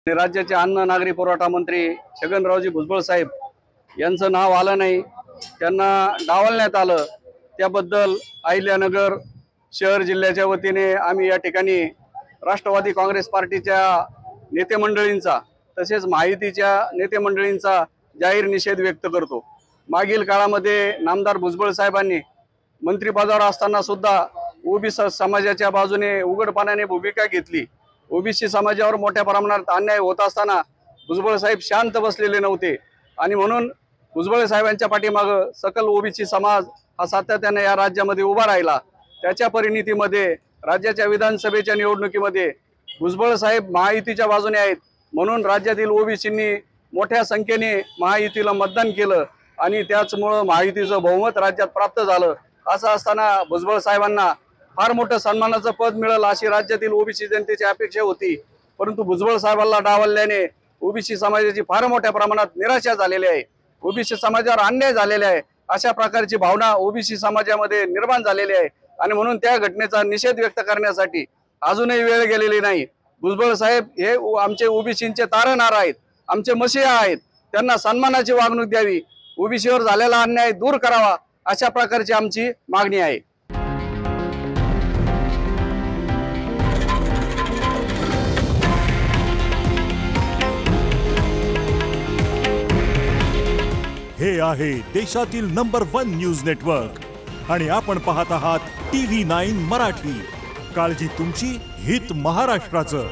राज्याचे अन्न नागरी पुरवठा मंत्री छगनरावजी भुजबळ साहेब यांचं नाव आलं नाही, त्यांना डावलण्यात आलं। त्याबद्दल अहिल्यानगर शहर जिल्ह्याच्या वतीने आम्ही या ठिकाणी राष्ट्रवादी काँग्रेस पार्टीच्या नेते मंडळींचा तसेच महायुतीच्या नेते मंडळींचा जाहीर निषेध व्यक्त करतो। मागील काळामध्ये नामदार भुजबळ साहेबांनी मंत्रिपदावर असताना सुद्धा ओबीसी समाजाच्या बाजूने उघडपणाने भूमिका घेतली। ओबीसी समाजावर मोठ्या प्रमाणात अन्याय होत असताना भुजबळ साहेब शांत बसलेले नव्हते आणि म्हणून भुजबळ साहेबांच्या पाठीमागे सकल ओबीसी समाज हा सातत्याने या राज्यामध्ये उभा राहिला। त्याच्या परिणितीमध्ये राज्याच्या विधानसभेच्या निवडणुकीमध्ये भुजबळ साहेब महायुतीच्या बाजूने आहेत, म्हणून राज्यातील ओबीसींनी मोठ्या संख्येने महायुतीला मतदान केलं आणि त्याचमुळे महायुतीचं बहुमत राज्यात प्राप्त झालं। असं असताना भुजबळ साहेबांना फार मोठं सन्मानाचं पद मिळेल अशी राज्यातील ओबीसी जनतेची अपेक्षा होती, परंतु भुजबळ साहेबांना डावलल्याने ओबीसी समाजाची फार मोठ्या प्रमाणात निराशा झालेली आहे। ओबीसी समाजावर अन्याय झालेला आहे अशा प्रकारची भावना ओबीसी समाजामध्ये निर्माण झालेली आहे आणि म्हणून त्या घटनेचा निषेध व्यक्त करण्यासाठी अजूनही वेळ गेलेली नाही। भुजबळ साहेब हे आमचे ओबीसींचे तारणहार आहेत, आमचे मसीहा आहेत, त्यांना सन्मानाची वागणूक द्यावी, ओबीसीवर झालेला अन्याय दूर करावा अशा प्रकारची आमची मागणी आहे। हे आहे देशातील नंबर 1 न्यूज नेटवर्क आणि आपण पाहत आहात TV9 मराठी। काळजी तुमची, हित महाराष्ट्राचं।